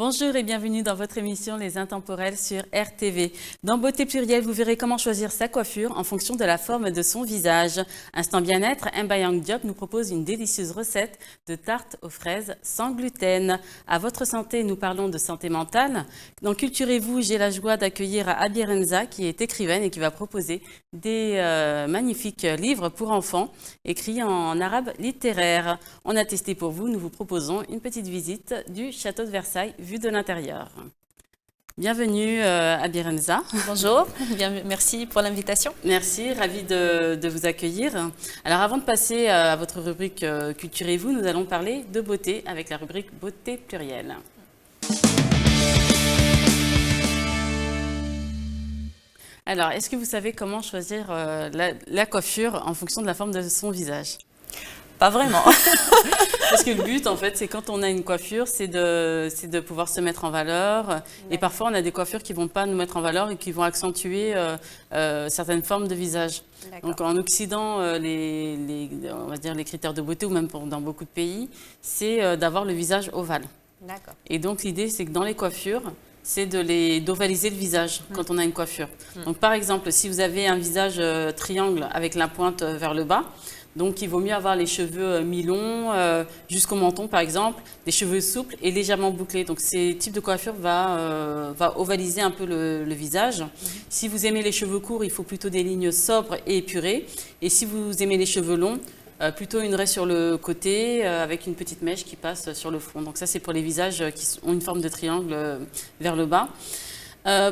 Bonjour et bienvenue dans votre émission Les Intemporels sur RTV. Dans Beauté Plurielle, vous verrez comment choisir sa coiffure en fonction de la forme de son visage. Instant Bien-être, Mba Young Diop nous propose une délicieuse recette de tarte aux fraises sans gluten. À votre santé, nous parlons de santé mentale. Dans Culturez-vous, j'ai la joie d'accueillir Abby Renza qui est écrivaine et qui va proposer des magnifiques livres pour enfants écrits en arabe littéraire. On a testé pour vous, nous vous proposons une petite visite du château de Versailles vue de l'intérieur. Bienvenue Abby Renza. Bonjour, merci pour l'invitation. Merci, ravie de vous accueillir. Alors avant de passer à votre rubrique Culturez-vous, nous allons parler de beauté avec la rubrique Beauté Plurielle. Alors, est-ce que vous savez comment choisir la coiffure en fonction de la forme de son visage? Pas vraiment. Parce que le but, en fait, c'est quand on a une coiffure, c'est de pouvoir se mettre en valeur. Ouais. Et parfois, on a des coiffures qui ne vont pas nous mettre en valeur et qui vont accentuer certaines formes de visage. Donc, en Occident, on va dire les critères de beauté, ou même dans beaucoup de pays, c'est d'avoir le visage ovale. Et donc, l'idée, c'est que dans les coiffures, c'est d'ovaliser le visage quand on a une coiffure. Donc, par exemple, si vous avez un visage triangle avec la pointe vers le bas, donc il vaut mieux avoir les cheveux mi-longs jusqu'au menton, par exemple, des cheveux souples et légèrement bouclés. Donc, ces types de coiffure va ovaliser un peu le visage. Si vous aimez les cheveux courts, il faut plutôt des lignes sobres et épurées. Et si vous aimez les cheveux longs, plutôt une raie sur le côté avec une petite mèche qui passe sur le front. Donc ça, c'est pour les visages qui ont une forme de triangle vers le bas.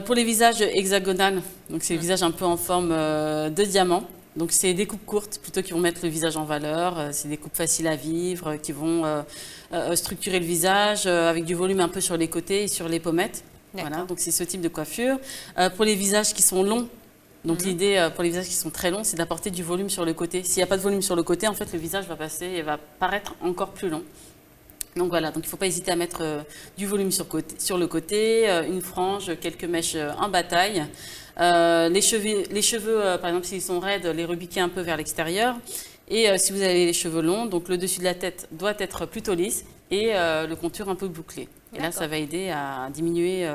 Pour les visages hexagonales, donc c'est le visage un peu en forme de diamant. Donc c'est des coupes courtes plutôt qui vont mettre le visage en valeur. C'est des coupes faciles à vivre qui vont structurer le visage avec du volume un peu sur les côtés et sur les pommettes. Voilà, donc c'est ce type de coiffure. Pour les visages qui sont longs, donc l'idée pour les visages qui sont très longs, c'est d'apporter du volume sur le côté. S'il n'y a pas de volume sur le côté, en fait, le visage va passer et va paraître encore plus long. Donc voilà, donc il ne faut pas hésiter à mettre du volume sur le côté, une frange, quelques mèches en bataille. Les cheveux par exemple, s'ils sont raides, les rebiquer un peu vers l'extérieur. Et si vous avez les cheveux longs, donc le dessus de la tête doit être plutôt lisse et le contour un peu bouclé. Et là, ça va aider à diminuer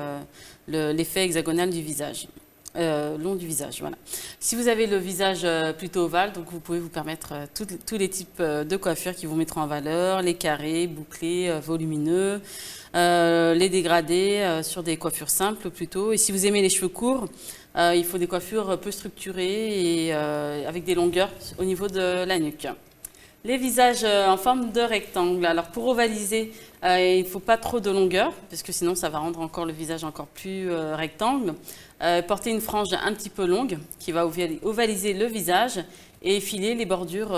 l'effet hexagonal du visage. Long du visage, voilà. Si vous avez le visage plutôt ovale, donc vous pouvez vous permettre tous les types de coiffures qui vous mettront en valeur, les carrés, bouclés, volumineux, les dégradés sur des coiffures simples plutôt. Et si vous aimez les cheveux courts, il faut des coiffures peu structurées et avec des longueurs au niveau de la nuque. Les visages en forme de rectangle. Alors pour ovaliser, il ne faut pas trop de longueur, parce que sinon ça va rendre encore le visage encore plus rectangle. Porter une frange un petit peu longue qui va ovaliser le visage et effiler les bordures,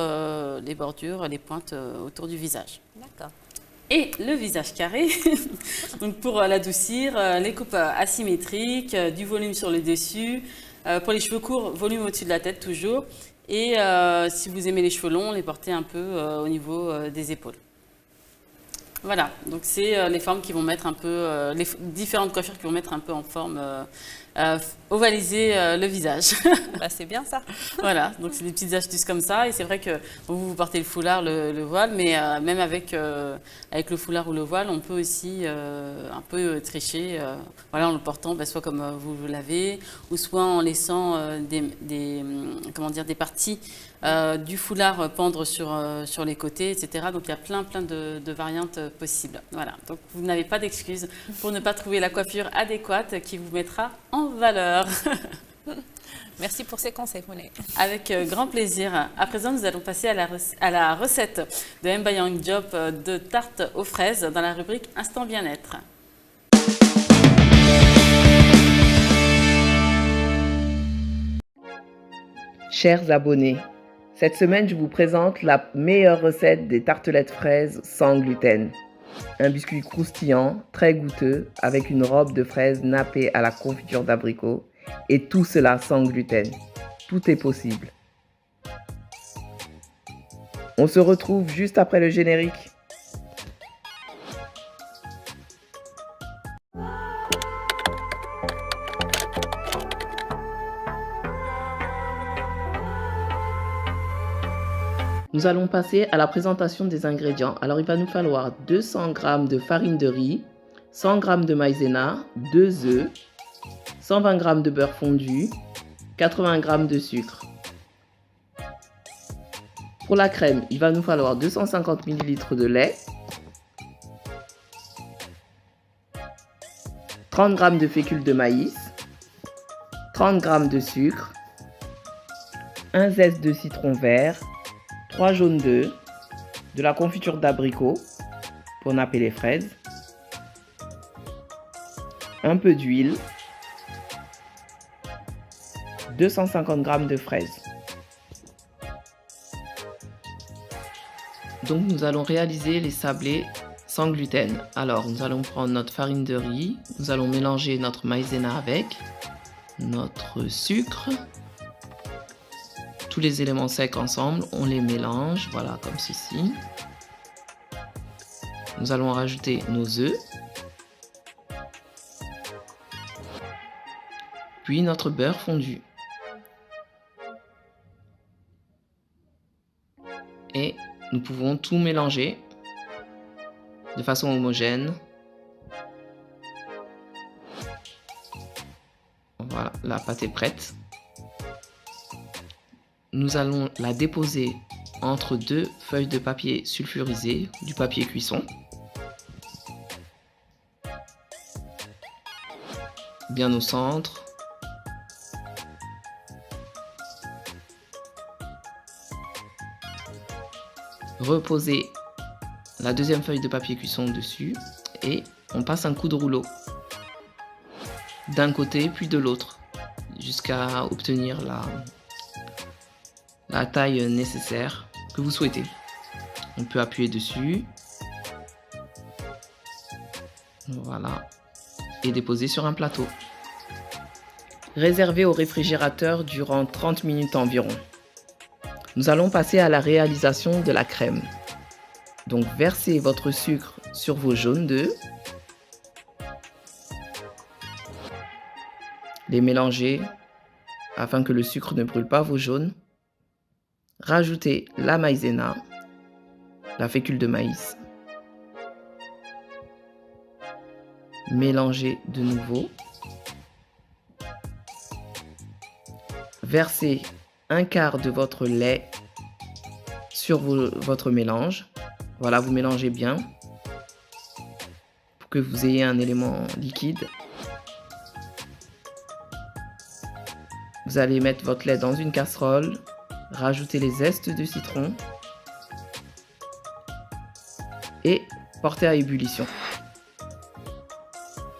les pointes autour du visage. D'accord. Et le visage carré, donc pour l'adoucir, les coupes asymétriques, du volume sur le dessus. Pour les cheveux courts, volume au-dessus de la tête toujours. Et si vous aimez les cheveux longs, les porter un peu au niveau des épaules. Voilà, donc c'est les formes qui vont mettre un peu, les différentes coiffures qui vont mettre un peu en forme, ovaliser le visage. Bah, c'est bien ça. Voilà, donc c'est des petites astuces comme ça. Et c'est vrai que vous portez le foulard, le voile, mais même avec le foulard ou le voile, on peut aussi un peu tricher. Voilà, en le portant, soit comme vous l'avez, ou soit en laissant des parties du foulard pendre sur les côtés, etc. Donc il y a plein de variantes possibles. Voilà, donc vous n'avez pas d'excuses pour ne pas trouver la coiffure adéquate qui vous mettra en valeur. Merci pour ces conseils, Monet. Avec grand plaisir. À présent, nous allons passer à la recette de Mba Young Diop de tarte aux fraises dans la rubrique Instant Bien-être. Chers abonnés, cette semaine, je vous présente la meilleure recette des tartelettes fraises sans gluten. Un biscuit croustillant, très goûteux, avec une robe de fraises nappée à la confiture d'abricot. Et tout cela sans gluten. Tout est possible. On se retrouve juste après le générique. Nous allons passer à la présentation des ingrédients. Alors, il va nous falloir 200 g de farine de riz, 100 g de maïzena, 2 œufs, 120 g de beurre fondu, 80 g de sucre. Pour la crème, il va nous falloir 250 ml de lait, 30 g de fécule de maïs, 30 g de sucre, un zeste de citron vert, 3 jaunes d'œufs, de la confiture d'abricot pour napper les fraises, un peu d'huile, 250 g de fraises. Donc nous allons réaliser les sablés sans gluten. Alors nous allons prendre notre farine de riz, nous allons mélanger notre maïzena avec notre sucre, tous les éléments secs ensemble, on les mélange, voilà comme ceci. Nous allons rajouter nos œufs, puis notre beurre fondu. Et nous pouvons tout mélanger de façon homogène. Voilà, la pâte est prête. Nous allons la déposer entre 2 feuilles de papier sulfurisé, du papier cuisson. Bien au centre. Reposer la deuxième feuille de papier cuisson dessus et on passe un coup de rouleau d'un côté puis de l'autre jusqu'à obtenir la taille nécessaire que vous souhaitez. On peut appuyer dessus, voilà, et déposer sur un plateau. Réservé au réfrigérateur durant 30 minutes environ. Nous allons passer à la réalisation de la crème. Donc versez votre sucre sur vos jaunes d'œufs. Les mélanger afin que le sucre ne brûle pas vos jaunes. Rajoutez la maïzena, la fécule de maïs. Mélangez de nouveau. Versez un quart de votre lait sur votre mélange. Voilà, vous mélangez bien pour que vous ayez un élément liquide. Vous allez mettre votre lait dans une casserole, rajouter les zestes de citron et porter à ébullition.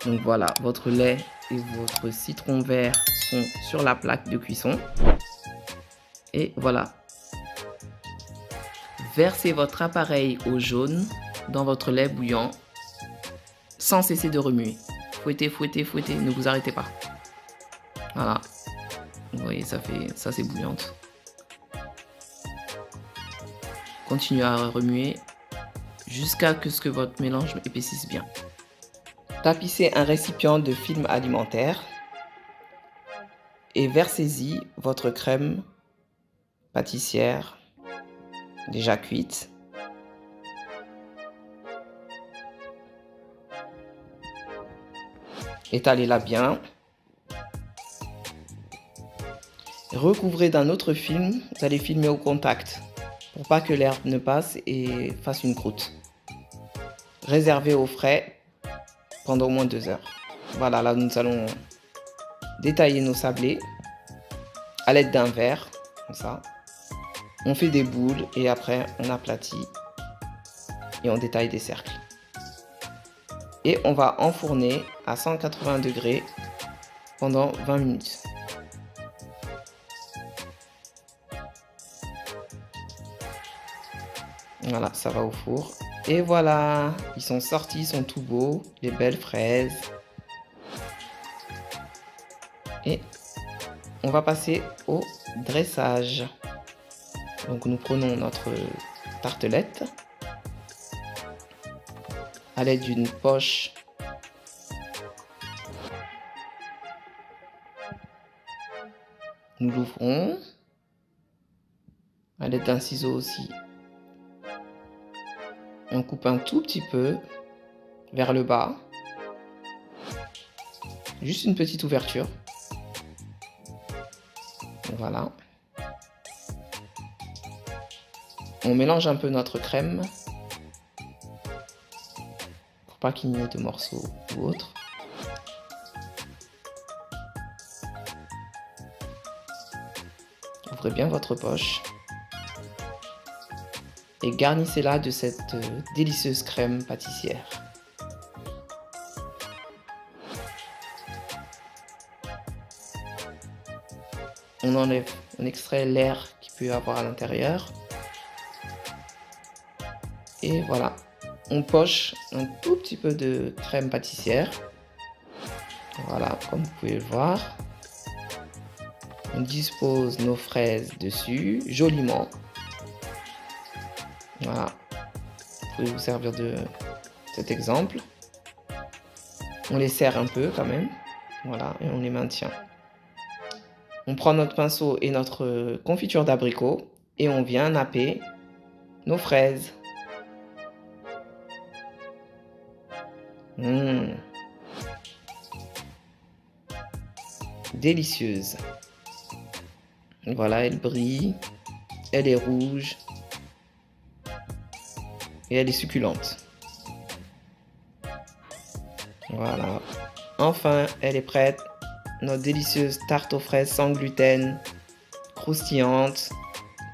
Donc voilà, votre lait et votre citron vert sont sur la plaque de cuisson. Et voilà. Versez votre appareil au jaune dans votre lait bouillant sans cesser de remuer. Fouettez, fouettez, fouettez, ne vous arrêtez pas. Voilà. Vous voyez, ça c'est bouillante. Continuez à remuer jusqu'à ce que votre mélange épaississe bien. Tapissez un récipient de film alimentaire et versez-y votre crème pâtissière déjà cuite. Étalez-la bien. Recouvrez d'un autre film, vous allez filmer au contact pour pas que l'air ne passe et fasse une croûte. Réservez au frais pendant au moins 2 heures. Voilà, là nous allons détailler nos sablés à l'aide d'un verre, comme ça. On fait des boules et après on aplatit et on détaille des cercles. Et on va enfourner à 180 degrés pendant 20 minutes. Voilà, ça va au four. Et voilà, ils sont sortis, ils sont tout beaux, les belles fraises. Et on va passer au dressage. Donc nous prenons notre tartelette à l'aide d'une poche. Nous l'ouvrons à l'aide d'un ciseau aussi. On coupe un tout petit peu vers le bas juste une petite ouverture. Voilà. On mélange un peu notre crème pour pas qu'il n'y ait de morceaux ou autre. Ouvrez bien votre poche et garnissez-la de cette délicieuse crème pâtissière. On extrait l'air qu'il peut y avoir à l'intérieur. Et voilà, on poche un tout petit peu de crème pâtissière. Voilà, comme vous pouvez le voir. On dispose nos fraises dessus, joliment. Voilà, vous pouvez vous servir de cet exemple. On les serre un peu quand même. Voilà, et on les maintient. On prend notre pinceau et notre confiture d'abricot et on vient napper nos fraises. Délicieuse. Voilà, elle brille, elle est rouge et elle est succulente. Voilà. Enfin, elle est prête. Notre délicieuse tarte aux fraises sans gluten, croustillante,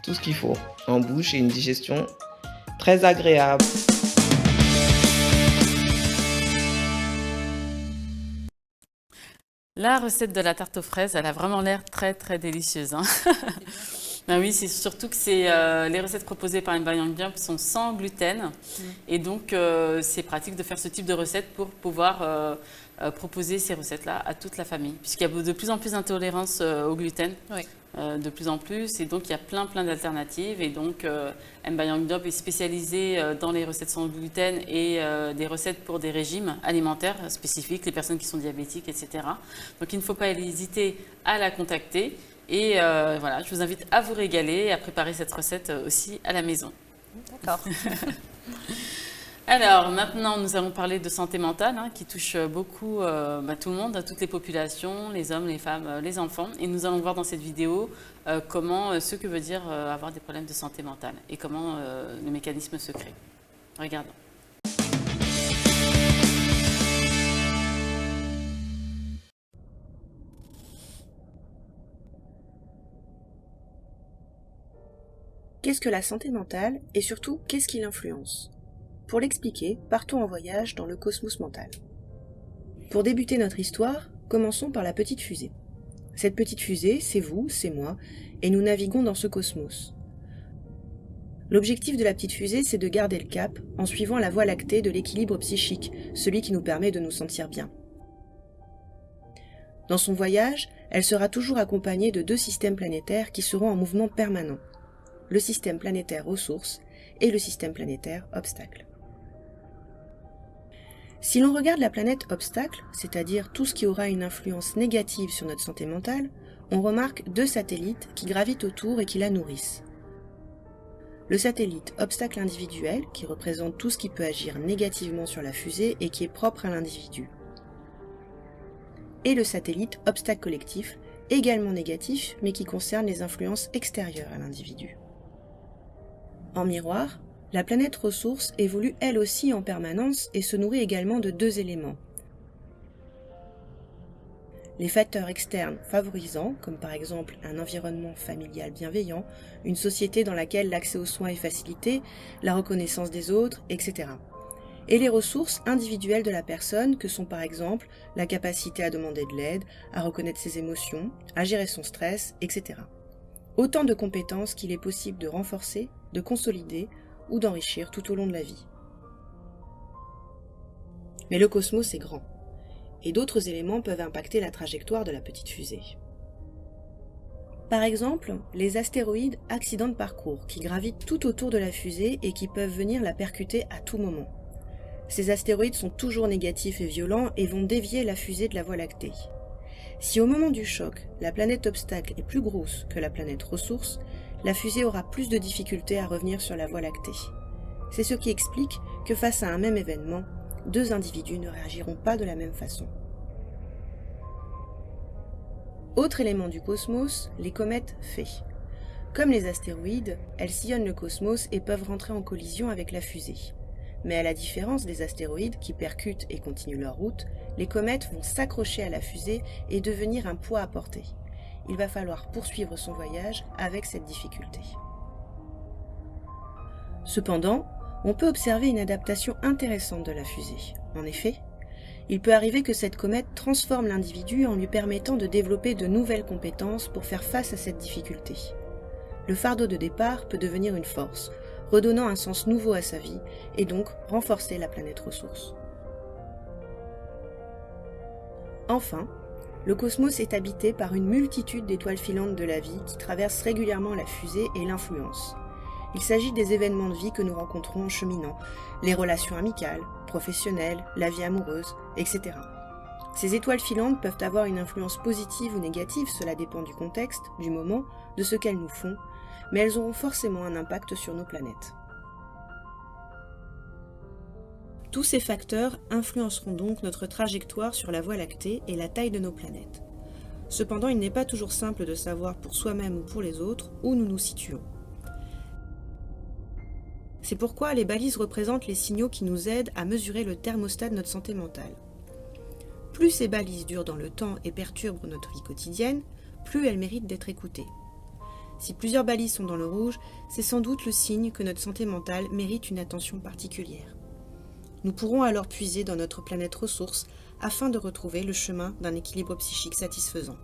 tout ce qu'il faut en bouche et une digestion très agréable. La recette de la tarte aux fraises, elle a vraiment l'air très très délicieuse, hein. Ben oui, c'est surtout que les recettes proposées par Mbayang Diop sont sans gluten. Et donc, c'est pratique de faire ce type de recettes pour pouvoir proposer ces recettes-là à toute la famille. Puisqu'il y a de plus en plus d'intolérance au gluten, Oui. de plus en plus. Et donc, il y a plein d'alternatives. Et donc, Mbayang Diop est spécialisé dans les recettes sans gluten et des recettes pour des régimes alimentaires spécifiques, les personnes qui sont diabétiques, etc. Donc, il ne faut pas hésiter à la contacter. Et voilà, je vous invite à vous régaler et à préparer cette recette aussi à la maison. D'accord. Alors, maintenant, nous allons parler de santé mentale, hein, qui touche beaucoup tout le monde, toutes les populations, les hommes, les femmes, les enfants. Et nous allons voir dans cette vidéo ce que veut dire avoir des problèmes de santé mentale et comment le mécanisme se crée. Regardons. Qu'est-ce que la santé mentale et surtout qu'est-ce qui l'influence? Pour l'expliquer, partons en voyage dans le cosmos mental. Pour débuter notre histoire, commençons par la petite fusée. Cette petite fusée, c'est vous, c'est moi, et nous naviguons dans ce cosmos. L'objectif de la petite fusée, c'est de garder le cap en suivant la voie lactée de l'équilibre psychique, celui qui nous permet de nous sentir bien. Dans son voyage, elle sera toujours accompagnée de 2 systèmes planétaires qui seront en mouvement permanent. Le système planétaire ressources et le système planétaire obstacles. Si l'on regarde la planète obstacle, c'est-à-dire tout ce qui aura une influence négative sur notre santé mentale, on remarque 2 satellites qui gravitent autour et qui la nourrissent. Le satellite obstacle individuel, qui représente tout ce qui peut agir négativement sur la fusée et qui est propre à l'individu. Et le satellite obstacle collectif, également négatif, mais qui concerne les influences extérieures à l'individu. En miroir, la planète ressource évolue elle aussi en permanence et se nourrit également de 2 éléments. Les facteurs externes favorisants, comme par exemple un environnement familial bienveillant, une société dans laquelle l'accès aux soins est facilité, la reconnaissance des autres, etc. Et les ressources individuelles de la personne, que sont par exemple la capacité à demander de l'aide, à reconnaître ses émotions, à gérer son stress, etc. Autant de compétences qu'il est possible de renforcer, de consolider ou d'enrichir tout au long de la vie. Mais le cosmos est grand, et d'autres éléments peuvent impacter la trajectoire de la petite fusée. Par exemple, les astéroïdes accidents de parcours qui gravitent tout autour de la fusée et qui peuvent venir la percuter à tout moment. Ces astéroïdes sont toujours négatifs et violents et vont dévier la fusée de la Voie lactée. Si au moment du choc, la planète obstacle est plus grosse que la planète ressource, la fusée aura plus de difficultés à revenir sur la Voie lactée. C'est ce qui explique que face à un même événement, 2 individus ne réagiront pas de la même façon. Autre élément du cosmos, les comètes fées. Comme les astéroïdes, elles sillonnent le cosmos et peuvent rentrer en collision avec la fusée. Mais à la différence des astéroïdes qui percutent et continuent leur route, les comètes vont s'accrocher à la fusée et devenir un poids à porter. Il va falloir poursuivre son voyage avec cette difficulté. Cependant, on peut observer une adaptation intéressante de la fusée. En effet, il peut arriver que cette comète transforme l'individu en lui permettant de développer de nouvelles compétences pour faire face à cette difficulté. Le fardeau de départ peut devenir une force, redonnant un sens nouveau à sa vie et donc renforcer la planète ressource. Enfin, le cosmos est habité par une multitude d'étoiles filantes de la vie qui traversent régulièrement la fusée et l'influencent. Il s'agit des événements de vie que nous rencontrons en cheminant, les relations amicales, professionnelles, la vie amoureuse, etc. Ces étoiles filantes peuvent avoir une influence positive ou négative, cela dépend du contexte, du moment, de ce qu'elles nous font, mais elles auront forcément un impact sur nos planètes. Tous ces facteurs influenceront donc notre trajectoire sur la Voie lactée et la taille de nos planètes. Cependant, il n'est pas toujours simple de savoir pour soi-même ou pour les autres où nous nous situons. C'est pourquoi les balises représentent les signaux qui nous aident à mesurer le thermostat de notre santé mentale. Plus ces balises durent dans le temps et perturbent notre vie quotidienne, plus elles méritent d'être écoutées. Si plusieurs balises sont dans le rouge, c'est sans doute le signe que notre santé mentale mérite une attention particulière. Nous pourrons alors puiser dans notre planète ressource afin de retrouver le chemin d'un équilibre psychique satisfaisant.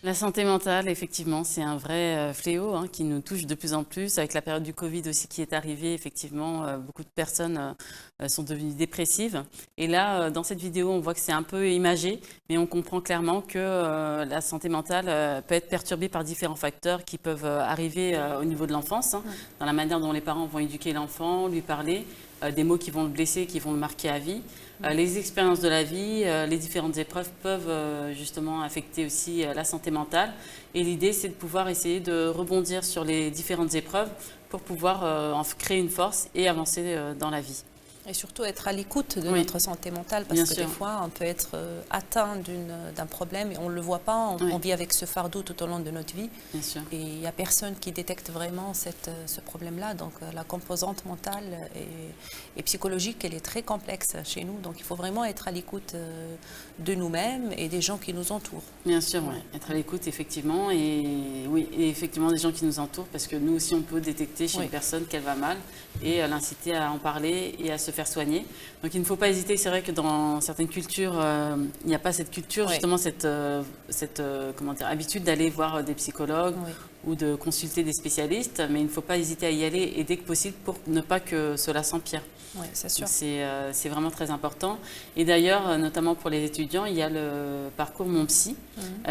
La santé mentale, effectivement, c'est un vrai fléau qui nous touche de plus en plus. Avec la période du Covid aussi qui est arrivée, effectivement, beaucoup de personnes sont devenues dépressives. Et là, dans cette vidéo, on voit que c'est un peu imagé, mais on comprend clairement que la santé mentale peut être perturbée par différents facteurs qui peuvent arriver au niveau de l'enfance, dans la manière dont les parents vont éduquer l'enfant, lui parler, des mots qui vont le blesser, qui vont le marquer à vie. Les expériences de la vie, les différentes épreuves peuvent justement affecter aussi la santé mentale. Et l'idée, c'est de pouvoir essayer de rebondir sur les différentes épreuves pour pouvoir en créer une force et avancer dans la vie. Et surtout être à l'écoute de Oui. notre santé mentale, parce Bien que sûr. des fois, on peut être atteint d'un problème et on ne le voit pas, Oui. on vit avec ce fardeau tout au long de notre vie. Bien sûr. Et il n'y a personne qui détecte vraiment ce problème-là. Donc la composante mentale et psychologique, elle est très complexe chez nous. Donc il faut vraiment être à l'écoute de nous-mêmes et des gens qui nous entourent. Bien sûr, ouais. Être à l'écoute, effectivement. Et oui, et effectivement, des gens qui nous entourent, parce que nous aussi, on peut détecter chez Oui. une personne qu'elle va mal et l'inciter à en parler et à se faire soigner. Donc il ne faut pas hésiter. C'est vrai que dans certaines cultures, il n'y a pas cette culture, Oui. justement, cette comment dire, habitude d'aller voir des psychologues Oui. ou de consulter des spécialistes, mais il ne faut pas hésiter à y aller et dès que possible pour ne pas que cela s'empire. Oui, c'est sûr. Donc, c'est vraiment très important. Et d'ailleurs, notamment pour les étudiants, il y a le parcours Mon Psy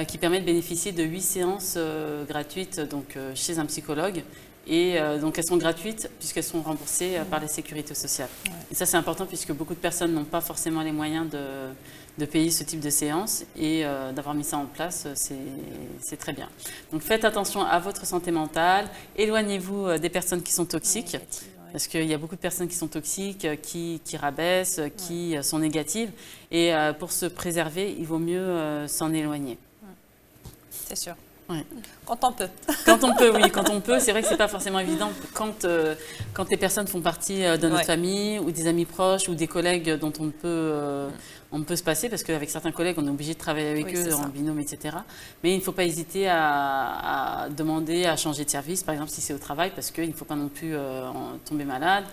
qui permet de bénéficier de 8 séances gratuites donc, chez un psychologue. Et donc elles sont gratuites puisqu'elles sont remboursées par la sécurité sociale. Ouais. Et ça c'est important puisque beaucoup de personnes n'ont pas forcément les moyens de payer ce type de séance et d'avoir mis ça en place, c'est très bien. Donc faites attention à votre santé mentale, éloignez-vous des personnes qui sont toxiques. Parce qu'il y a beaucoup de personnes qui sont toxiques, qui rabaissent, qui sont négatives. Et pour se préserver, il vaut mieux s'en éloigner. C'est sûr. Ouais. Quand on peut. Quand on peut, oui, quand on peut. C'est vrai que c'est pas forcément évident quand les personnes font partie de notre Ouais. famille ou des amis proches ou des collègues dont on peut se passer, parce qu'avec certains collègues, on est obligé de travailler avec Oui, eux c'est en ça. binôme, etc. Mais il ne faut pas hésiter à demander à changer de service, par exemple si c'est au travail, parce qu'il ne faut pas non plus tomber malade,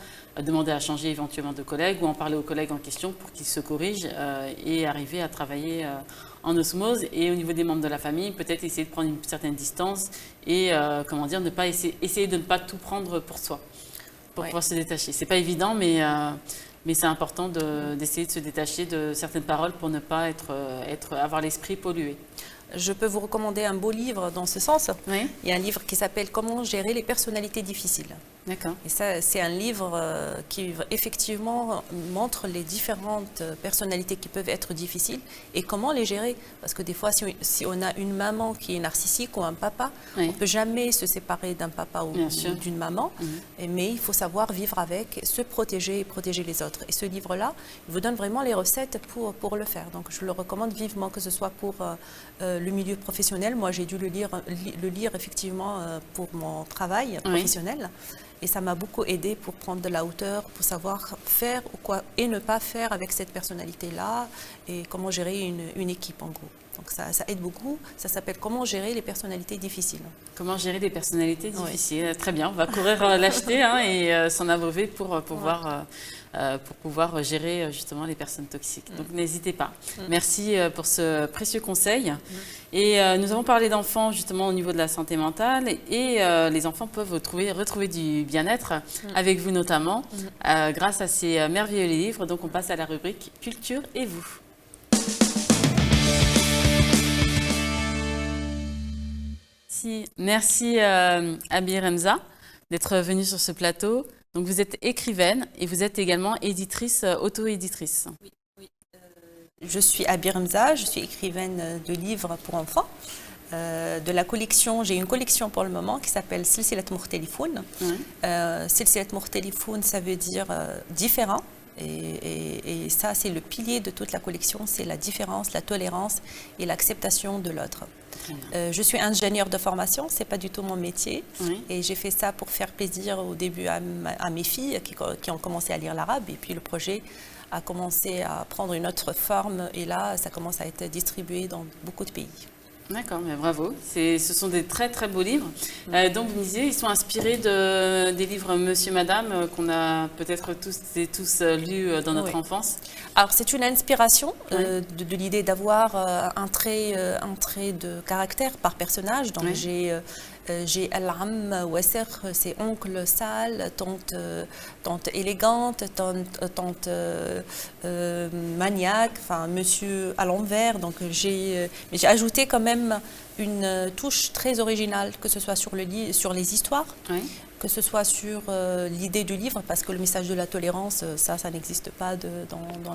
demander à changer éventuellement de collègue ou en parler aux collègues en question pour qu'ils se corrigent et arriver à travailler en osmose. Et au niveau des membres de la famille, peut-être essayer de prendre une certaine distance et comment dire, essayer de ne pas tout prendre pour soi, pour Ouais. pouvoir se détacher. C'est pas évident, mais c'est important d'essayer de se détacher de certaines paroles pour ne pas avoir l'esprit pollué. Je peux vous recommander un beau livre dans ce sens. Oui. Il y a un livre qui s'appelle « Comment gérer les personnalités difficiles ». D'accord. Et ça, c'est un livre qui effectivement montre les différentes personnalités qui peuvent être difficiles et comment les gérer. Parce que des fois, si on a une maman qui est narcissique ou un papa, Oui. on ne peut jamais se séparer d'un papa ou Bien sûr. d'une maman. Mais il faut savoir vivre avec, se protéger et protéger les autres. Et ce livre-là, il vous donne vraiment les recettes pour le faire. Donc je le recommande vivement, que ce soit pour le milieu professionnel. Moi, j'ai dû le lire effectivement pour mon travail professionnel. Et ça m'a beaucoup aidé pour prendre de la hauteur, pour savoir faire ou quoi et ne pas faire avec cette personnalité-là et comment gérer une équipe en gros. Donc ça aide beaucoup. Ça s'appelle Comment gérer les personnalités difficiles. Comment gérer des personnalités difficiles. Très bien, on va courir l'acheter et s'en abreuver pour pouvoir gérer justement les personnes toxiques. Donc n'hésitez pas. Merci pour ce précieux conseil. Et nous avons parlé d'enfants justement au niveau de la santé mentale et les enfants peuvent retrouver du bien-être avec vous notamment grâce à ces merveilleux livres. Donc on passe à la rubrique Culture et vous. Merci Abi Remza d'être venue sur ce plateau. Donc vous êtes écrivaine et vous êtes également éditrice, auto-éditrice. Oui. Je suis Abi Remza, je suis écrivaine de livres pour enfants. De la collection, j'ai une collection pour le moment qui s'appelle Silsilat Mouhtelifoun. Silsilat Mouhtelifoun, ça veut dire différent. Et ça, c'est le pilier de toute la collection, c'est la différence, la tolérance et l'acceptation de l'autre. Je suis ingénieure de formation, c'est pas du tout mon métier. Et j'ai fait ça pour faire plaisir au début à mes filles qui ont commencé à lire l'arabe. Et puis le projet a commencé à prendre une autre forme. Et là, ça commence à être distribué dans beaucoup de pays. D'accord, mais bravo. Ce sont des très très beaux livres. Donc vous me disiez, ils sont inspirés des livres Monsieur Madame qu'on a peut-être tous lus dans notre enfance. Alors c'est une inspiration de l'idée d'avoir un trait de caractère par personnage. Donc j'ai Al-Am Wasser, c'est oncle sale, tante élégante, tante maniaque, enfin monsieur à l'envers. Donc j'ai ajouté quand même une touche très originale, que ce soit sur les histoires, que ce soit sur l'idée du livre, parce que le message de la tolérance, ça n'existe pas dans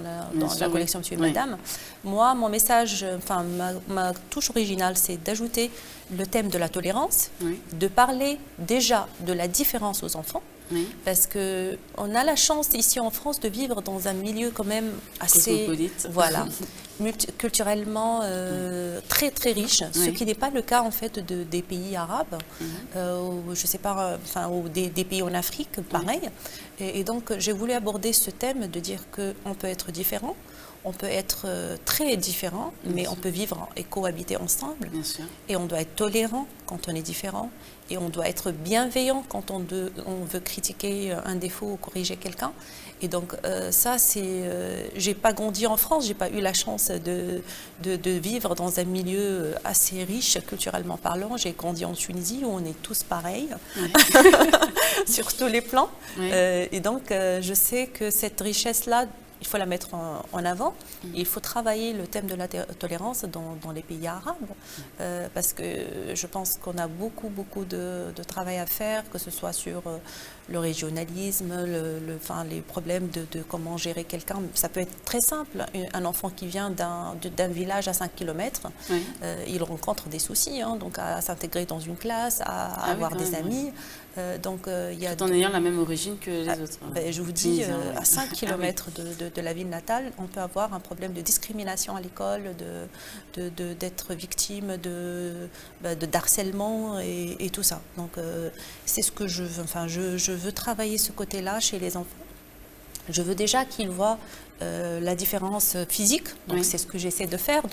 la collection Monsieur et Madame. Moi, mon message, enfin ma touche originale, c'est d'ajouter le thème de la tolérance, de parler déjà de la différence aux enfants, parce qu'on a la chance ici en France de vivre dans un milieu quand même assez voilà, culturellement très très riche, ce qui n'est pas le cas en fait des pays arabes, je sais pas, enfin des pays en Afrique, pareil. Et donc j'ai voulu aborder ce thème de dire qu'on peut être différent. On peut être très différent, mais on peut vivre et cohabiter ensemble. Bien sûr. Et on doit être tolérant quand on est différent. Et on doit être bienveillant quand on veut critiquer un défaut ou corriger quelqu'un. Et donc ça, j'ai pas grandi en France, j'ai pas eu la chance de vivre dans un milieu assez riche culturellement parlant. J'ai grandi en Tunisie où on est tous pareils, sur tous les plans. Et donc je sais que cette richesse-là, il faut la mettre en avant. Et il faut travailler le thème de la tolérance dans les pays arabes, parce que je pense qu'on a beaucoup de travail à faire, que ce soit sur le régionalisme, les problèmes de comment gérer quelqu'un. Ça peut être très simple. Un enfant qui vient d'un village à 5 km, il rencontre des soucis, donc à s'intégrer dans une classe, à avoir des amis. Donc, tout en ayant la même origine que les autres. Je vous dis, à 5 km de la ville natale, on peut avoir un problème de discrimination à l'école, d'être victime de harcèlement et tout ça. Donc c'est ce que je veux. Enfin, je veux travailler ce côté-là chez les enfants. Je veux déjà qu'ils voient la différence physique, donc c'est ce que j'essaie de faire.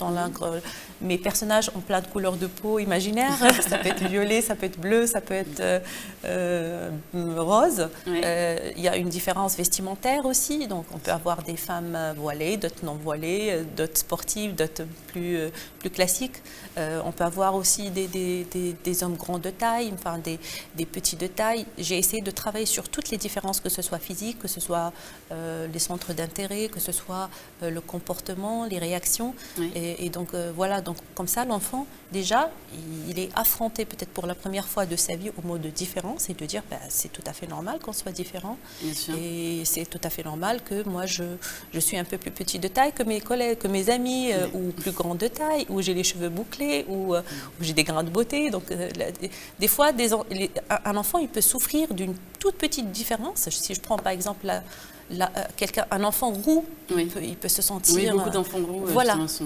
Mes personnages ont plein de couleurs de peau imaginaires, ça peut être violet, ça peut être bleu, ça peut être rose. Il y a une différence vestimentaire aussi, donc on peut avoir des femmes voilées, d'autres non voilées, d'autres sportives, d'autres plus classiques. On peut avoir aussi des hommes grands de taille, enfin des petits de taille. J'ai essayé de travailler sur toutes les différences, que ce soit physique, que ce soit les centres d'intérêt, que ce soit le comportement, les réactions. Oui. Et donc voilà, donc comme ça l'enfant déjà il est affronté peut-être pour la première fois de sa vie au mot de différence et de dire c'est tout à fait normal qu'on soit différent. Bien sûr. Et c'est tout à fait normal que moi je suis un peu plus petit de taille que mes collègues, que mes amis, ou plus grand de taille, ou j'ai les cheveux bouclés, ou j'ai des grains de beauté. Donc des fois un enfant il peut souffrir d'une toute petite différence. Si je prends par exemple un enfant roux, Oui. il peut se sentir... Oui, beaucoup d'enfants roux voilà. sont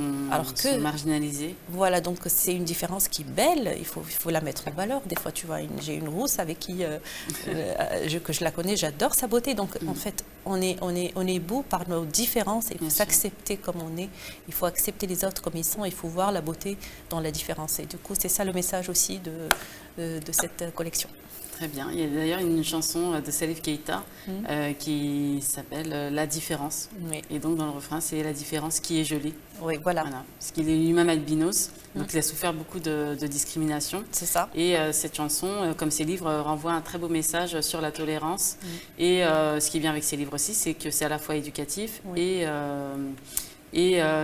marginalisés. Voilà, donc c'est une différence qui est belle, il faut la mettre en valeur. Des fois, tu vois, j'ai une rousse avec qui, que je la connais, j'adore sa beauté. Donc en fait, on est beau par nos différences, et il faut s'accepter comme on est, il faut accepter les autres comme ils sont, il faut voir la beauté dans la différence. Et du coup, c'est ça le message aussi de cette collection. Très bien. Il y a d'ailleurs une chanson de Salif Keita qui s'appelle La différence. Oui. Et donc dans le refrain, c'est la différence qui est jolie. Oui, voilà. Parce qu'il est lui-même albinos, donc il a souffert beaucoup de discrimination. C'est ça. Et cette chanson, comme ses livres, renvoie un très beau message sur la tolérance. Et ce qui est bien avec ses livres aussi, c'est que c'est à la fois éducatif et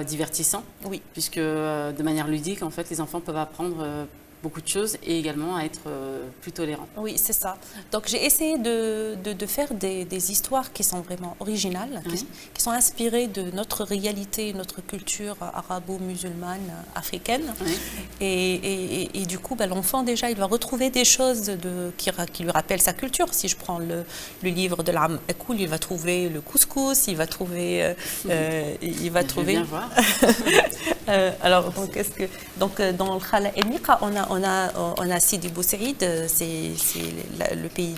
divertissant. Oui. Puisque de manière ludique, en fait, les enfants peuvent apprendre beaucoup de choses et également à être plus tolérants. Oui, c'est ça. Donc j'ai essayé de faire des histoires qui sont vraiment originales, qui sont inspirées de notre réalité, notre culture arabo-musulmane, africaine. Et du coup, l'enfant déjà, il va retrouver des choses qui lui rappellent sa culture. Si je prends le livre de l'Am Akoul, il va trouver le couscous, il va trouver... il va trouver... Bien voir. Alors, donc, dans le Khala El Nika, on a Sidi Bou Saïd, c'est le pays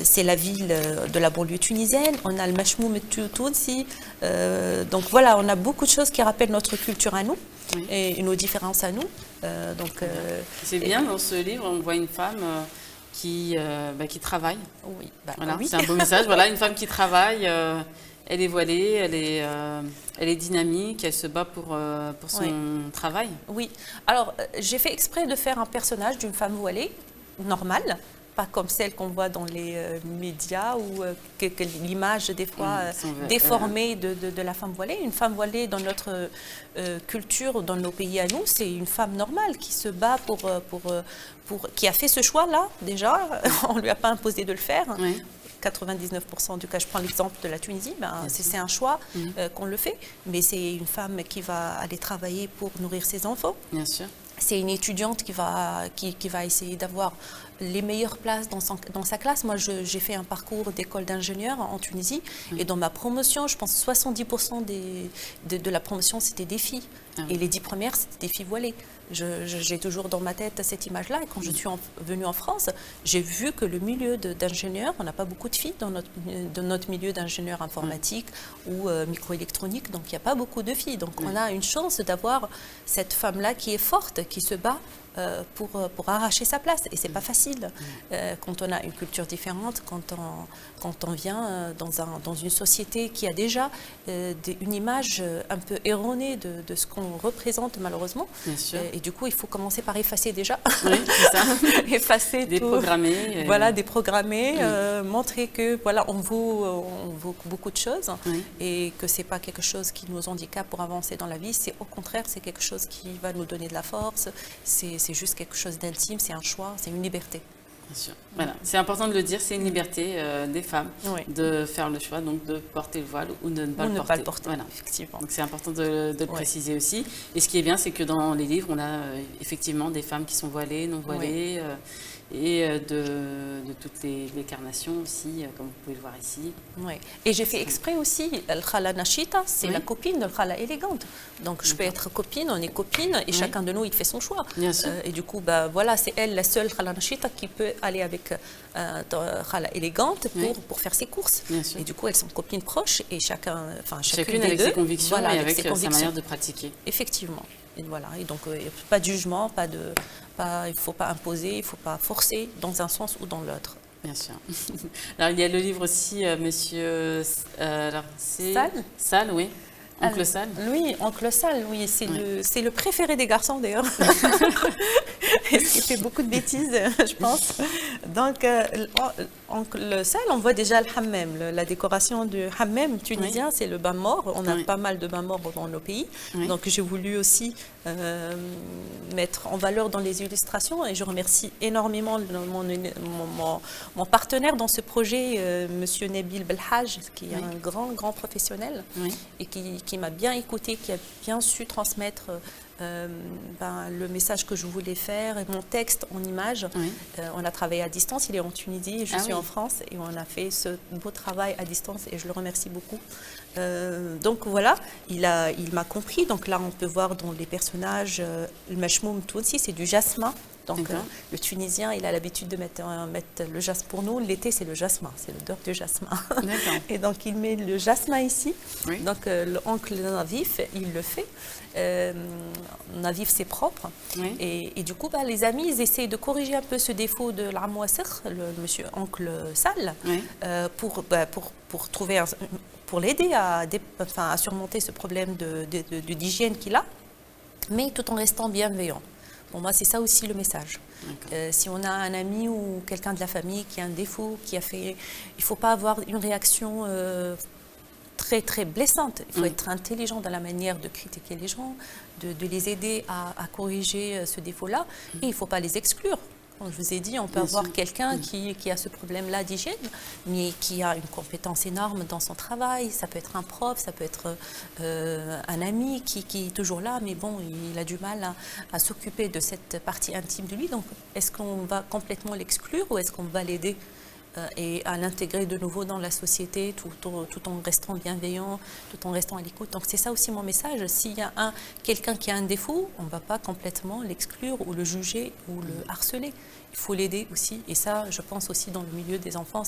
c'est la ville de la banlieue tunisienne. On a le Machmoum Tounsi. Donc voilà, on a beaucoup de choses qui rappellent notre culture à nous et nos différences à nous. C'est bien, dans ce livre, on voit une femme qui travaille. Oui, voilà, oui. C'est un beau message. Voilà, une femme qui travaille. Elle est voilée, elle est dynamique, elle se bat pour son travail. Oui. Alors, j'ai fait exprès de faire un personnage d'une femme voilée, normale, pas comme celle qu'on voit dans les médias ou que l'image, des fois, déformée de la femme voilée. Une femme voilée, dans notre culture, dans nos pays à nous, c'est une femme normale qui se bat qui a fait ce choix-là, déjà. On ne lui a pas imposé de le faire. 99% du cas, je prends l'exemple de la Tunisie, c'est un choix qu'on le fait, mais c'est une femme qui va aller travailler pour nourrir ses enfants. Bien sûr. C'est une étudiante qui va essayer d'avoir les meilleures places dans sa classe. Moi, j'ai fait un parcours d'école d'ingénieur en Tunisie, et dans ma promotion, je pense 70% de la promotion, c'était des filles. Et les 10 premières, c'était des filles voilées. J'ai toujours dans ma tête cette image-là. Et quand je suis venue en France, j'ai vu que le milieu d'ingénieur, on n'a pas beaucoup de filles dans notre milieu d'ingénieur informatique ou microélectronique, donc il n'y a pas beaucoup de filles. Donc on a une chance d'avoir cette femme-là qui est forte, qui se bat pour arracher sa place. Et c'est pas facile quand on a une culture différente, quand on vient dans une société qui a déjà une image un peu erronée de ce qu'on représente malheureusement. Bien sûr. Et du coup, il faut commencer par effacer déjà. Oui, c'est ça. Effacer déprogrammer. Voilà, déprogrammer, montrer que voilà, on vaut beaucoup de choses et que c'est pas quelque chose qui nous handicape pour avancer dans la vie. C'est au contraire, c'est quelque chose qui va nous donner de la force. C'est juste quelque chose d'intime, c'est un choix, c'est une liberté. Bien sûr. Voilà. C'est important de le dire, c'est une liberté des femmes de faire le choix donc de porter le voile ou de ne pas le porter. Voilà. Effectivement. Donc c'est important de le préciser aussi. Et ce qui est bien, c'est que dans les livres, on a effectivement des femmes qui sont voilées, non voilées, et de toutes les carnations aussi, comme vous pouvez le voir ici. Oui. Et j'ai fait exprès aussi, le Khala Nashita, c'est la copine de Khala élégante. Donc je peux être copine, on est copine, et chacun de nous, il fait son choix. Bien sûr. Et du coup, voilà, c'est elle, la seule Khala Nashita, qui peut aller avec Khala élégante pour faire ses courses. Bien sûr. Et du coup, elles sont copines proches, et chacune avec des ses deux, convictions voilà, et avec sa manière de pratiquer. Effectivement. Et voilà. Et donc, pas de jugement, il ne faut pas imposer, il ne faut pas forcer dans un sens ou dans l'autre. Bien sûr. Alors, il y a le livre aussi, monsieur Sall, oui. Oncle Sall. Oui, Oncle Sall, oui, c'est le préféré des garçons d'ailleurs. qui fait beaucoup de bêtises, je pense. Donc, le sel, on voit déjà le hammam, la décoration du hammam tunisien, c'est le bain mort. On a pas mal de bains morts dans nos pays. Donc, j'ai voulu aussi mettre en valeur dans les illustrations et je remercie énormément mon partenaire dans ce projet, Monsieur Nabil Belhaj, qui est un grand professionnel et qui m'a bien écouté, qui a bien su transmettre le message que je voulais faire, mon texte en images. On a travaillé à distance, il est en Tunisie, je suis en France et on a fait ce beau travail à distance et je le remercie beaucoup. Donc voilà, il m'a compris. Donc là, on peut voir dans les personnages, le machmoum tout aussi, c'est du jasmin. Donc le Tunisien, il a l'habitude de mettre le jasmin. Pour nous, l'été, c'est le jasmin, c'est l'odeur du jasmin. Et donc il met le jasmin ici. Donc l'oncle Navif, il le fait. Navif, c'est propre. Et du coup, les amis, ils essayent de corriger un peu ce défaut de l'Amouasir, le monsieur oncle sale, pour trouver pour l'aider à surmonter ce problème d'hygiène qu'il a, mais tout en restant bienveillant. Pour moi, c'est ça aussi le message. Si on a un ami ou quelqu'un de la famille qui a un défaut, il ne faut pas avoir une réaction très blessante. Il faut être intelligent dans la manière de critiquer les gens, de les aider à corriger ce défaut-là. Et il ne faut pas les exclure. Comme je vous ai dit, on peut avoir quelqu'un qui a ce problème-là d'hygiène, mais qui a une compétence énorme dans son travail. Ça peut être un prof, ça peut être un ami qui est toujours là, mais bon, il a du mal à s'occuper de cette partie intime de lui. Donc, est-ce qu'on va complètement l'exclure ou est-ce qu'on va l'aider et à l'intégrer de nouveau dans la société tout en restant bienveillant, tout en restant à l'écoute. Donc c'est ça aussi mon message. S'il y a quelqu'un qui a un défaut, on ne va pas complètement l'exclure ou le juger ou le harceler. Il faut l'aider aussi. Et ça, je pense aussi dans le milieu des enfants,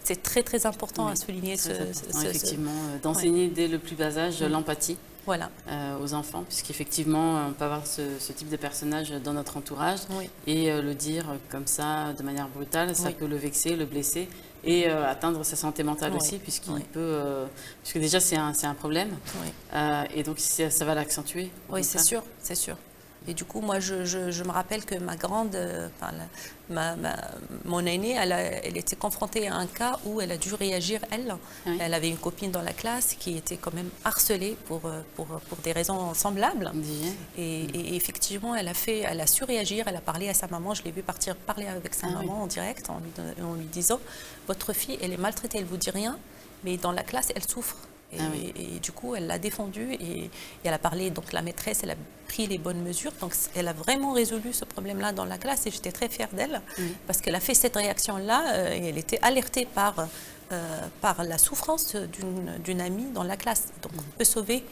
c'est très important à souligner. Effectivement, d'enseigner dès le plus bas âge l'empathie. Voilà. Aux enfants, puisqu'effectivement, on peut avoir ce type de personnage dans notre entourage et le dire comme ça, de manière brutale, ça peut le vexer, le blesser et atteindre sa santé mentale aussi, puisqu'il peut... puisque déjà, c'est un problème et donc ça va l'accentuer. Oui, c'est sûr, c'est sûr. Et du coup, moi, je me rappelle que ma grande, mon aînée, elle était confrontée à un cas où elle a dû réagir, elle. Elle avait une copine dans la classe qui était quand même harcelée pour des raisons semblables. Et effectivement, elle a su réagir, elle a parlé à sa maman. Je l'ai vu parler avec sa maman en direct en lui disant « Votre fille, elle est maltraitée, elle ne vous dit rien, mais dans la classe, elle souffre. » Et du coup, elle l'a défendue et elle a parlé, donc la maîtresse, elle a pris les bonnes mesures. Donc, elle a vraiment résolu ce problème-là dans la classe et j'étais très fière d'elle parce qu'elle a fait cette réaction-là et elle était alertée par la souffrance d'une amie dans la classe. Donc, on peut sauver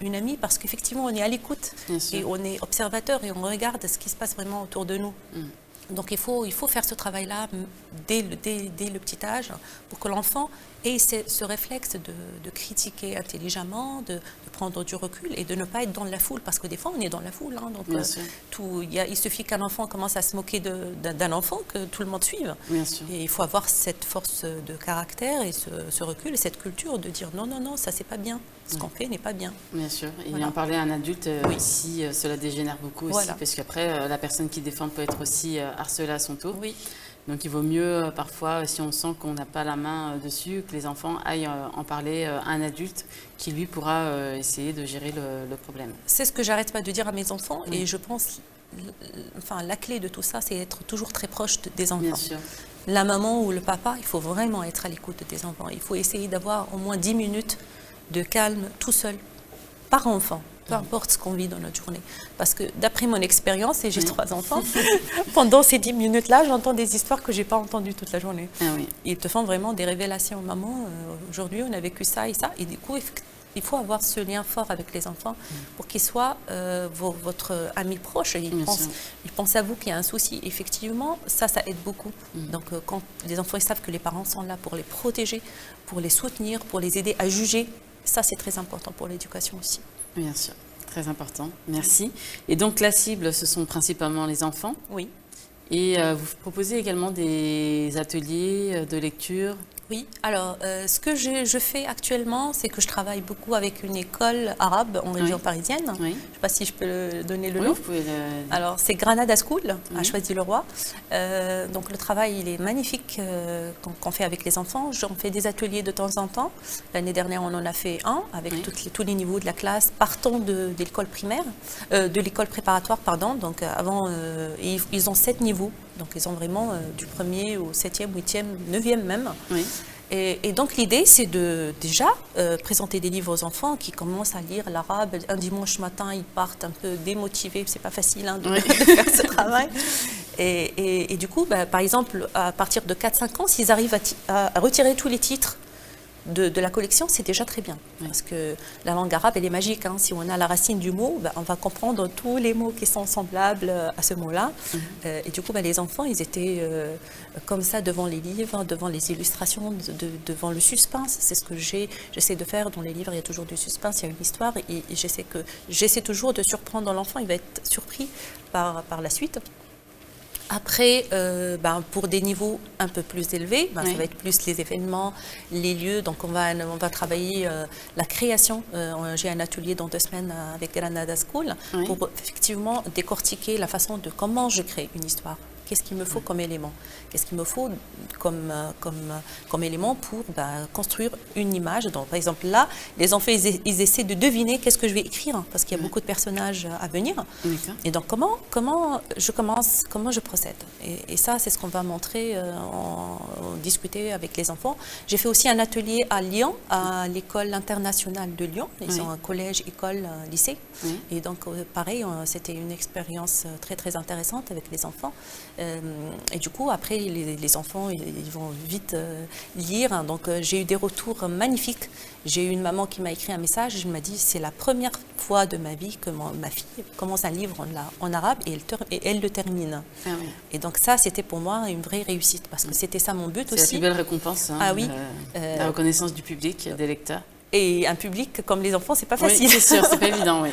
une amie parce qu'effectivement, on est à l'écoute et on est observateur et on regarde ce qui se passe vraiment autour de nous. Donc il faut faire ce travail-là dès le petit âge pour que l'enfant ait ce réflexe de critiquer intelligemment, de prendre du recul et de ne pas être dans la foule. Parce que des fois, on est dans la foule. Donc, il suffit qu'un enfant commence à se moquer d'un enfant, que tout le monde suive. Et il faut avoir cette force de caractère et ce recul et cette culture de dire non, ça c'est pas bien. Ce qu'on fait n'est pas bien. Bien sûr. Et en parler à un adulte, si cela dégénère beaucoup aussi, parce qu'après, la personne qui défend peut être aussi harcelée à son tour. Donc il vaut mieux parfois, si on sent qu'on n'a pas la main dessus, que les enfants aillent en parler à un adulte qui lui pourra essayer de gérer le problème. C'est ce que j'arrête pas de dire à mes enfants et je pense, la clé de tout ça, c'est être toujours très proche des enfants. Bien sûr. La maman ou le papa, il faut vraiment être à l'écoute des enfants. Il faut essayer d'avoir au moins 10 minutes de calme tout seul, par enfant. Peu importe ce qu'on vit dans notre journée. Parce que d'après mon expérience, et j'ai 3 enfants, pendant ces 10 minutes-là, j'entends des histoires que je n'ai pas entendues toute la journée. Ils te font vraiment des révélations. Maman, aujourd'hui, on a vécu ça et ça. Et du coup, il faut avoir ce lien fort avec les enfants pour qu'ils soient votre ami proche. Ils pensent à vous qu'il y a un souci. Effectivement, ça aide beaucoup. Donc, quand les enfants ils savent que les parents sont là pour les protéger, pour les soutenir, pour les aider à juger, ça, c'est très important pour l'éducation aussi. Bien sûr, très important. Merci. Et donc, la cible, ce sont principalement les enfants. Oui. Et vous proposez également des ateliers de lecture. Oui, alors ce que je fais actuellement, c'est que je travaille beaucoup avec une école arabe en région parisienne. Oui. Je ne sais pas si je peux donner le Oui, nom. vous pouvez le... Alors, c'est Granada School, à Choisy-le-Roi. Donc, le travail, il est magnifique qu'on fait avec les enfants. J'en fais des ateliers de temps en temps. L'année dernière, on en a fait un avec tous les niveaux de la classe, partant de l'école primaire, de l'école préparatoire, pardon. Donc, avant, ils ont 7 niveaux. Donc, ils ont vraiment du 1er au 7e, 8e, 9e même. Oui. Et donc l'idée, c'est de déjà présenter des livres aux enfants qui commencent à lire l'arabe. Un dimanche matin, ils partent un peu démotivés, c'est pas facile de faire ce travail. Et du coup, par exemple, à partir de 4-5 ans, s'ils arrivent à retirer tous les titres de la collection, c'est déjà très bien. Parce que la langue arabe, elle est magique. Si on a la racine du mot, on va comprendre tous les mots qui sont semblables à ce mot-là. Et du coup, les enfants, ils étaient comme ça devant les livres, devant les illustrations, devant le suspense. C'est ce que j'essaie de faire dans les livres. Il y a toujours du suspense, il y a une histoire. Et j'essaie toujours de surprendre l'enfant. Il va être surpris par la suite. Après, pour des niveaux un peu plus élevés, ça va être plus les événements, les lieux. Donc, on va travailler la création. J'ai un atelier dans 2 semaines avec Granada School pour effectivement décortiquer la façon de comment je crée une histoire. Qu'est-ce qu'il me faut comme élément? Qu'est-ce qu'il me faut comme élément pour construire une image? Donc, par exemple, là, les enfants, ils essaient de deviner qu'est-ce que je vais écrire, parce qu'il y a beaucoup de personnages à venir. Et donc, comment je procède? Et ça, c'est ce qu'on va montrer, discuter avec les enfants. J'ai fait aussi un atelier à Lyon, à l'école internationale de Lyon. Ils ont un collège, école, lycée. Et donc, pareil, c'était une expérience très, très intéressante avec les enfants. Et du coup, après, les enfants, ils vont vite lire. Donc, j'ai eu des retours magnifiques. J'ai eu une maman qui m'a écrit un message. Je m'a dit, c'est la première fois de ma vie que ma fille commence un livre en arabe et elle le termine. Ah oui. Et donc ça, c'était pour moi une vraie réussite parce que c'était ça mon but aussi. C'est la plus belle récompense. Ah oui. La reconnaissance du public, des lecteurs. Et un public comme les enfants, c'est pas facile. Oui, c'est sûr, c'est pas évident, oui.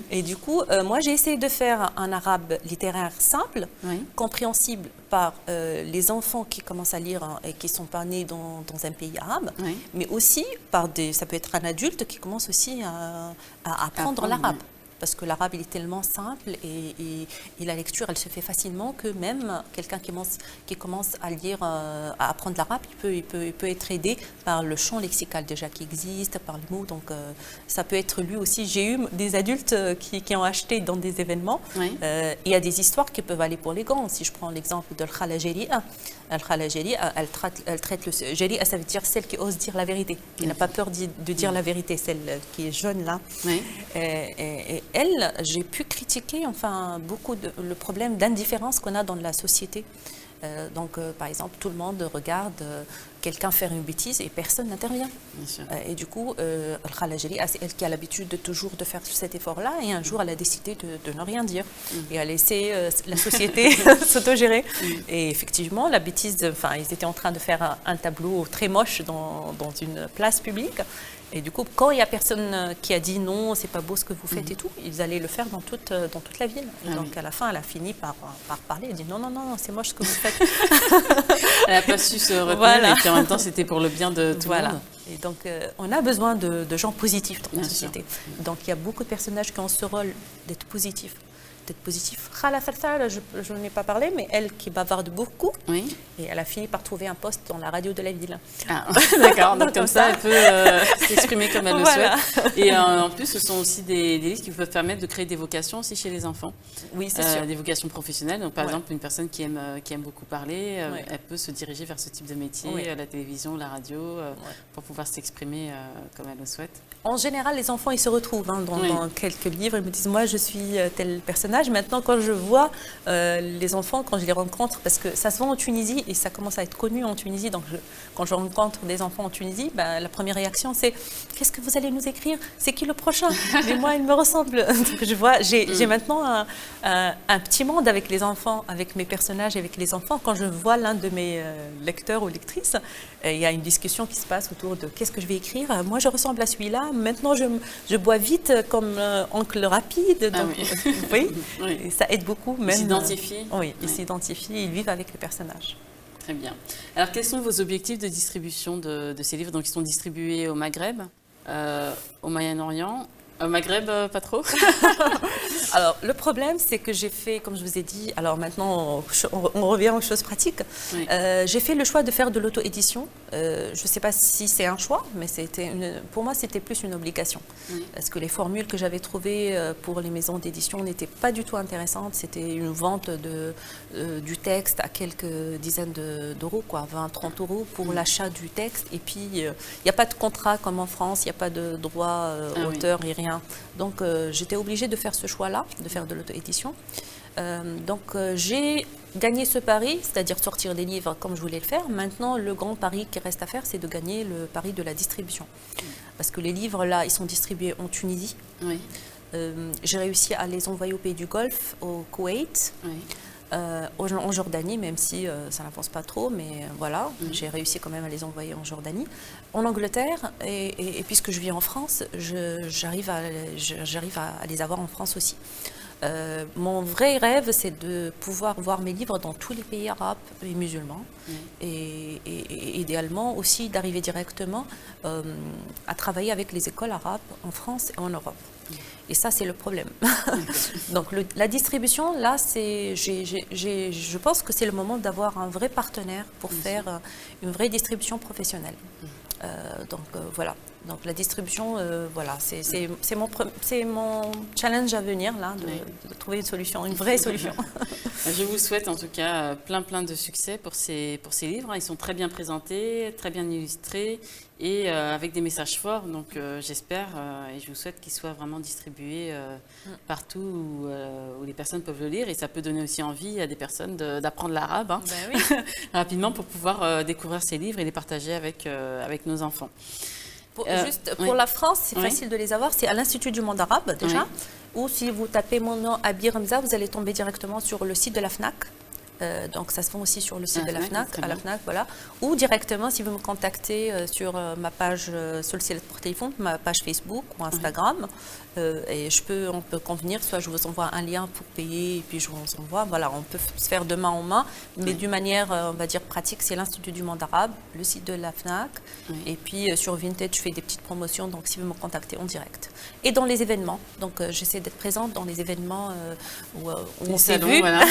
Et du coup, moi, j'ai essayé de faire un arabe littéraire simple, compréhensible par les enfants qui commencent à lire et qui ne sont pas nés dans un pays arabe, mais aussi ça peut être un adulte qui commence aussi à apprendre l'arabe. Parce que l'arabe, il est tellement simple et la lecture, elle se fait facilement que même quelqu'un qui commence à lire, à apprendre l'arabe, il peut être aidé par le champ lexical déjà qui existe, par les mots. Donc, ça peut être lu aussi. J'ai eu des adultes qui ont acheté dans des événements. Il y a des histoires qui peuvent aller pour les grands. Si je prends l'exemple de Al-Khala Jari'a, elle traite le Jari'a, ça veut dire celle qui ose dire la vérité, qui n'a pas peur de dire la vérité, celle qui est jeune là. Et elle, j'ai pu critiquer beaucoup le problème d'indifférence qu'on a dans la société. Par exemple, tout le monde regarde quelqu'un faire une bêtise et personne n'intervient. Et du coup, Al-Khala Jari'a, c'est elle qui a l'habitude de faire cet effort-là. Et un jour, elle a décidé de ne rien dire et a laissé la société s'autogérer. Et effectivement, la bêtise, ils étaient en train de faire un tableau très moche dans une place publique. Et du coup, quand il n'y a personne qui a dit non, c'est pas beau ce que vous faites et tout, ils allaient le faire dans toute la ville. Et donc à la fin, elle a fini par parler. Elle dit non, c'est moche ce que vous faites. Elle n'a pas su se retenir et puis en même temps, c'était pour le bien de tout le monde. Et donc, on a besoin de gens positifs dans la société. Donc, il y a beaucoup de personnages qui ont ce rôle d'être positifs. Khala Farthar, je n'en ai pas parlé, mais elle qui bavarde beaucoup, et elle a fini par trouver un poste dans la radio de la ville. Ah, d'accord, donc comme ça, elle peut s'exprimer comme elle le souhaite. Et en plus, ce sont aussi des livres qui peuvent permettre de créer des vocations aussi chez les enfants. Oui, c'est sûr. Des vocations professionnelles. Donc, par exemple, une personne qui aime beaucoup parler, elle peut se diriger vers ce type de métier, la télévision, la radio, pour pouvoir s'exprimer comme elle le souhaite. En général, les enfants, ils se retrouvent dans quelques livres. Ils me disent, moi, je suis tel personnage. Maintenant, quand je vois les enfants, quand je les rencontre, parce que ça se vend en Tunisie et ça commence à être connu en Tunisie, donc quand je rencontre des enfants en Tunisie, la première réaction, c'est « Qu'est-ce que vous allez nous écrire? C'est qui le prochain ?» Mais moi, il me ressemble. Donc, je vois, j'ai maintenant un petit monde avec les enfants, avec mes personnages, avec les enfants. Quand je vois l'un de mes lecteurs ou lectrices, il y a une discussion qui se passe autour de qu'est-ce que je vais écrire. Moi, je ressemble à celui-là. Maintenant, je bois vite comme Oncle Rapide. Donc, oui, et ça aide beaucoup. Ils s'identifient. Oui, ils s'identifient, ils vivent avec les personnages. Très bien. Alors, quels sont vos objectifs de distribution de ces livres? Donc, ils sont distribués au Maghreb, au Moyen-Orient. Au Maghreb, pas trop? Alors, le problème, c'est que j'ai fait, comme je vous ai dit, alors maintenant, on revient aux choses pratiques. Oui. J'ai fait le choix de faire de l'auto-édition. Je ne sais pas si c'est un choix, mais pour moi, c'était plus une obligation. Oui. Parce que les formules que j'avais trouvées pour les maisons d'édition n'étaient pas du tout intéressantes. C'était une vente du texte à quelques dizaines d'euros, quoi, 20, 30 euros pour l'achat du texte. Et puis, il n'y a pas de contrat comme en France, il n'y a pas de droit auteur et rien. Donc, j'étais obligée de faire ce choix-là, de faire de l'auto-édition. J'ai gagné ce pari, c'est-à-dire sortir des livres comme je voulais le faire. Maintenant, le grand pari qui reste à faire, c'est de gagner le pari de la distribution. Parce que les livres, là, ils sont distribués en Tunisie. Oui. J'ai réussi à les envoyer au pays du Golfe, au Koweït. Oui. En Jordanie, même si ça n'avance pas trop, mais voilà, j'ai réussi quand même à les envoyer en Jordanie. En Angleterre, et puisque je vis en France, j'arrive à les avoir en France aussi. Mon vrai rêve, c'est de pouvoir voir mes livres dans tous les pays arabes et musulmans, et idéalement aussi d'arriver directement à travailler avec les écoles arabes en France et en Europe. Et ça, c'est le problème. Donc, la distribution, là, je pense que c'est le moment d'avoir un vrai partenaire pour faire une vraie distribution professionnelle. Voilà. Donc, la distribution, voilà, c'est mon challenge à venir, là, de trouver une solution, une vraie solution. Je vous souhaite en tout cas plein de succès pour ces livres. Ils sont très bien présentés, très bien illustrés et avec des messages forts. Donc j'espère et je vous souhaite qu'ils soient vraiment distribués partout où les personnes peuvent le lire. Et ça peut donner aussi envie à des personnes d'apprendre l'arabe rapidement pour pouvoir découvrir ces livres et les partager avec nos enfants. Pour la France, c'est facile de les avoir. C'est à l'Institut du monde arabe déjà. Ou si vous tapez mon nom Abi Ramza, vous allez tomber directement sur le site de la FNAC. Donc ça se vend aussi sur le site de la FNAC, à la FNAC, voilà. Ou directement, si vous me contactez sur ma page Solsilet pour téléphone, ma page Facebook ou Instagram, et on peut convenir, soit je vous envoie un lien pour payer et puis je vous envoie. Voilà, on peut se faire de main en main, mais d'une manière, on va dire pratique, c'est l'Institut du monde arabe, le site de la FNAC, et puis sur Vinted, je fais des petites promotions, donc si vous me contactez en direct. Et dans les événements, donc j'essaie d'être présente dans les événements où on s'est vu. Voilà.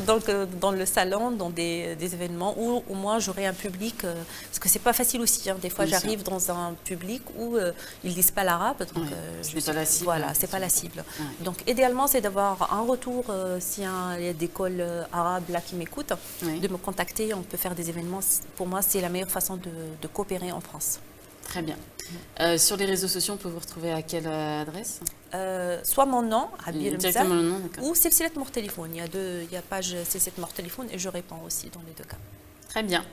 Donc dans le salon, dans des événements où au moins j'aurai un public, parce que c'est pas facile aussi, hein. Des fois j'arrive dans un public où ils lisent pas l'arabe, donc c'est pas la cible. Voilà, c'est pas la cible. Donc idéalement c'est d'avoir un retour, s'il y a des écoles arabes là qui m'écoutent, de me contacter, on peut faire des événements. Pour moi c'est la meilleure façon de coopérer en France. Très bien. Sur les réseaux sociaux, on peut vous retrouver à quelle adresse? Soit mon nom, Abi Ramza, ou Silsilet Mort Téléphone. Il y a page Silsilet Mort Téléphone et je réponds aussi dans les deux cas. Très bien.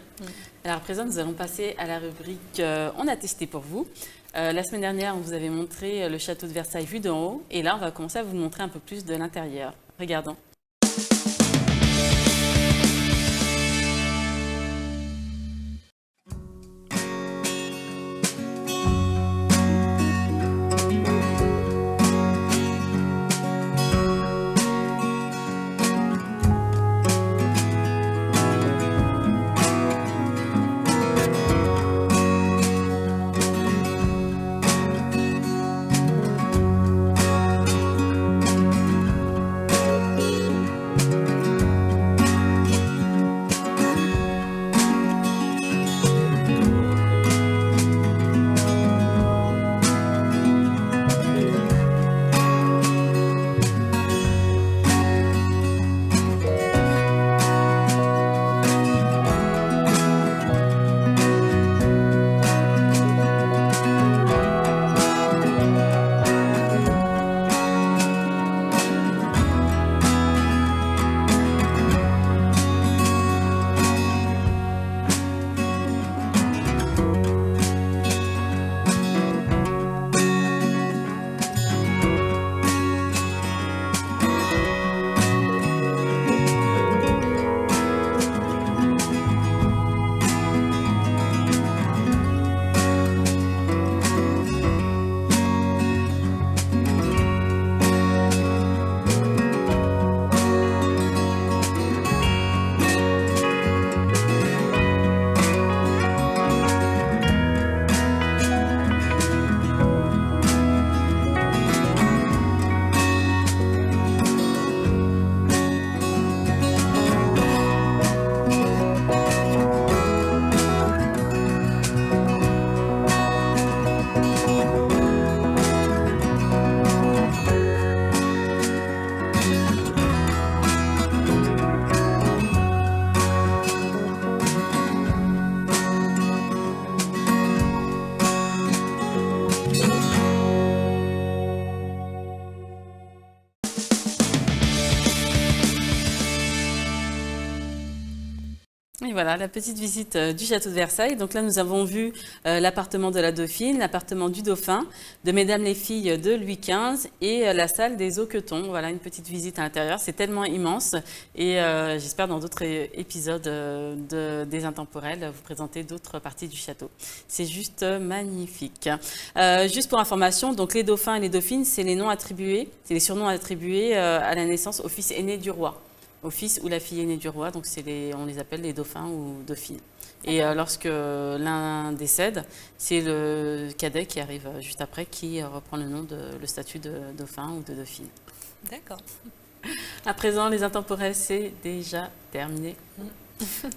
Alors à présent, nous allons passer à la rubrique On a testé pour vous. La semaine dernière, on vous avait montré le château de Versailles vu d'en haut. Et là, on va commencer à vous montrer un peu plus de l'intérieur. Regardons. Et voilà, la petite visite du château de Versailles. Donc là, nous avons vu l'appartement de la Dauphine, l'appartement du Dauphin, de Mesdames les filles de Louis XV et la salle des Hoquetons. Voilà, une petite visite à l'intérieur. C'est tellement immense et j'espère dans d'autres épisodes des Intemporels vous présenter d'autres parties du château. C'est juste magnifique. Juste pour information, donc les dauphins et les dauphines, c'est les noms attribués, c'est les surnoms attribués à la naissance au fils aîné du roi. Au fils ou la fille aînée du roi, donc on les appelle les dauphins ou dauphines. Et lorsque l'un décède, c'est le cadet qui arrive juste après qui reprend le statut de dauphin ou de dauphine. D'accord. À présent, les intemporels, c'est déjà terminé.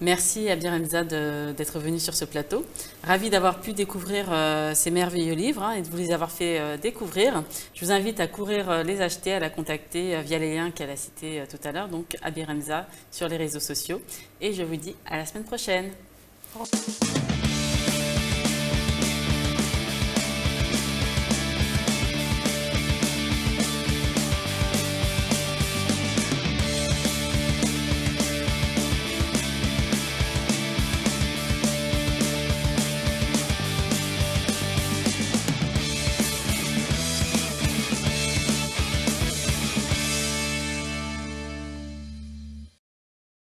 Merci à Biremza d'être venue sur ce plateau. Ravie d'avoir pu découvrir ces merveilleux livres et de vous les avoir fait découvrir. Je vous invite à courir les acheter, à la contacter via les liens qu'elle a cités tout à l'heure, donc à Biremza sur les réseaux sociaux. Et je vous dis à la semaine prochaine. Au revoir.